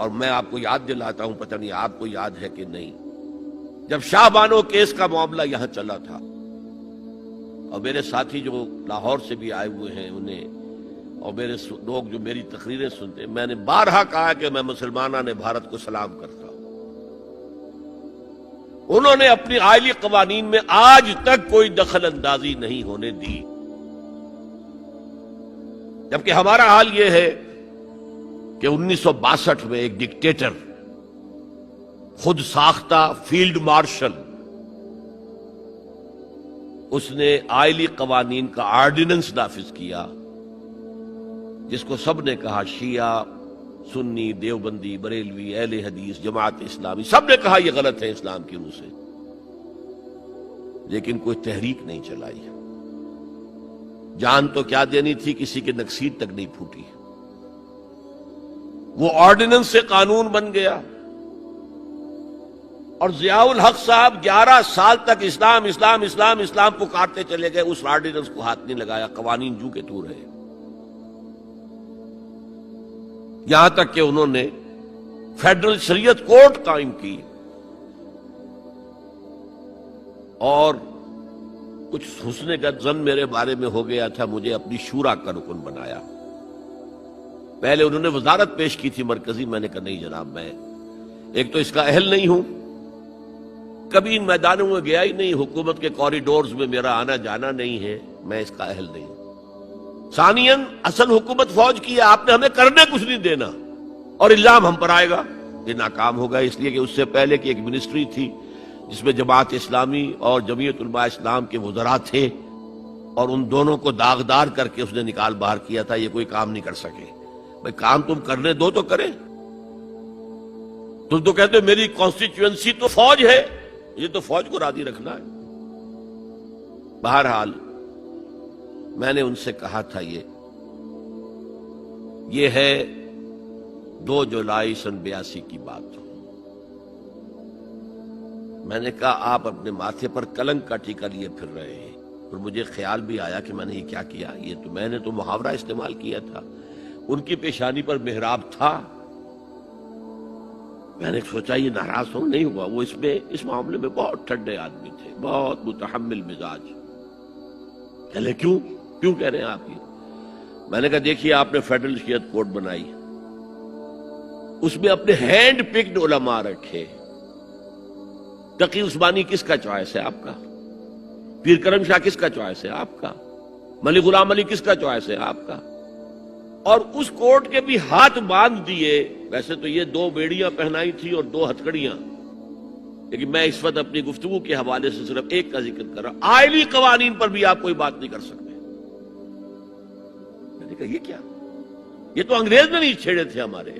اور میں آپ کو یاد دلاتا ہوں، پتہ نہیں آپ کو یاد ہے کہ نہیں، جب شاہ بانو کیس کا معاملہ یہاں چلا تھا، اور میرے ساتھی جو لاہور سے بھی آئے ہوئے ہیں انہیں، اور میرے لوگ جو میری تقریریں سنتے، میں نے بارہا کہا کہ میں مسلمانہ نے بھارت کو سلام کرتا ہوں۔ انہوں نے اپنی آئلی قوانین میں آج تک کوئی دخل اندازی نہیں ہونے دی، جبکہ ہمارا حال یہ ہے کہ 1962 میں ایک ڈکٹیٹر، خود ساختہ فیلڈ مارشل، اس نے آئلی قوانین کا آرڈیننس نافذ کیا، جس کو سب نے کہا، شیعہ، سنی، دیوبندی، بریلوی، اہل حدیث، جماعت اسلامی، سب نے کہا یہ غلط ہے اسلام کی روح سے، لیکن کوئی تحریک نہیں چلائی۔ جان تو کیا دینی تھی، کسی کے نکسیر تک نہیں پھوٹی۔ وہ آرڈیننس سے قانون بن گیا، اور ضیاء الحق صاحب 11 سال تک اسلام اسلام اسلام اسلام پکارتے چلے گئے، اس آرڈیننس کو ہاتھ نہیں لگایا، قوانین جو کے تو رہے، یہاں تک کہ انہوں نے فیڈرل شریعت کورٹ قائم کی، اور کچھ حسن ظن میرے بارے میں ہو گیا تھا، مجھے اپنی شورا کا رکن بنایا۔ پہلے انہوں نے وزارت پیش کی تھی مرکزی، میں نے کہا نہیں جناب، میں ایک تو اس کا اہل نہیں ہوں، کبھی ان میدانوں میں گیا ہی نہیں، حکومت کے کوریڈورز میں میرا آنا جانا نہیں ہے، میں اس کا اہل نہیں ہوں۔ ثانیاً اصل حکومت فوج کی ہے، آپ نے ہمیں کرنے کچھ نہیں دینا، اور الزام ہم پر آئے گا، یہ ناکام ہوگا، اس لیے کہ اس سے پہلے کی ایک منسٹری تھی جس میں جماعت اسلامی اور جمعیت علماء اسلام کے وزراء تھے، اور ان دونوں کو داغدار کر کے اس نے نکال باہر کیا تھا، یہ کوئی کام نہیں کر سکے۔ بھائی کام تم کرنے دو تو کریں، تم تو کہتے ہو میری کانسٹیچوئنسی تو فوج ہے، یہ تو فوج کو راضی رکھنا ہے۔ بہرحال میں نے ان سے کہا تھا یہ ہے 2 جولائی سن 82 کی بات۔ میں نے کہا آپ اپنے ماتھے پر کلنک کا ٹیکا لیے پھر رہے ہیں، اور مجھے خیال بھی آیا کہ میں نے یہ کیا کیا، میں نے تو محاورہ استعمال کیا تھا، ان کی پیشانی پر محراب تھا، میں نے سوچا یہ ناراض ہو نہیں ہوا، وہ اس معاملے میں بہت ٹھنڈے آدمی تھے، بہت متحمل مزاج۔ چلے کیوں کہہ رہے ہیں آپ یہ؟ میں نے کہا دیکھیے آپ نے فیڈرل شریعت کورٹ بنائی، اس میں اپنے ہینڈ پکڈ علماء رکھے، تقی عثمانی کس کا چوائس ہے؟ آپ کا۔ پیر کرم شاہ کس کا چوائس ہے؟ آپ کا۔ ملک غلام علی کس کا چوائس ہے؟ آپ کا۔ اور اس کورٹ کے بھی ہاتھ باندھ دیے، ویسے تو یہ 2 بیڑیاں پہنائی تھی اور 2 ہتھکڑیاں، لیکن میں اس وقت اپنی گفتگو کے حوالے سے صرف ایک کا ذکر کر رہا، آئلی قوانین پر بھی آپ کوئی بات نہیں کر سکتے۔ میں نے کہا یہ کیا؟ یہ تو انگریز نے نہیں چھیڑے تھے ہمارے،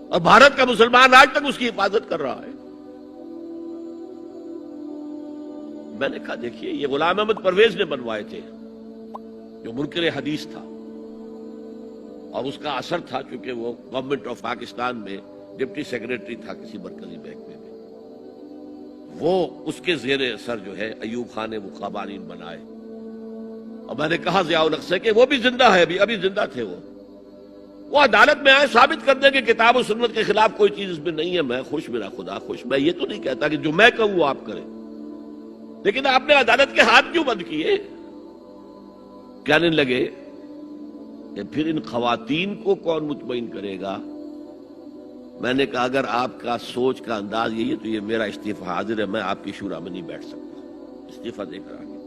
اور بھارت کا مسلمان آج تک اس کی حفاظت کر رہا ہے۔ میں نے کہا دیکھیے یہ غلام احمد پرویز نے بنوائے تھے، جو منکر حدیث تھا، اور اس کا اثر تھا چونکہ وہ گورنمنٹ آف پاکستان میں ڈپٹی سیکریٹری تھا کسی مرکزی محکمے میں، وہ اس کے زیر اثر جو ہے ایوب خان نے وہ قوانین بنائے، اور میں نے کہا ضیاء الحق سے کہ وہ بھی زندہ ہے، ابھی زندہ تھے، وہ عدالت میں آئے ثابت کر دیں کہ کتاب و سنت کے خلاف کوئی چیز اس میں نہیں ہے، میں خوش، میرا خدا خوش۔ میں یہ تو نہیں کہتا کہ جو میں کہوں وہ آپ کریں، لیکن آپ نے عدالت کے ہاتھ کیوں بند کیے؟ کہنے لگے کہ پھر ان خواتین کو کون مطمئن کرے گا؟ میں نے کہا اگر آپ کا سوچ کا انداز یہی ہے تو یہ میرا استعفیٰ حاضر ہے، میں آپ کی شورا میں نہیں بیٹھ سکتا، استعفیٰ دے کر آگے۔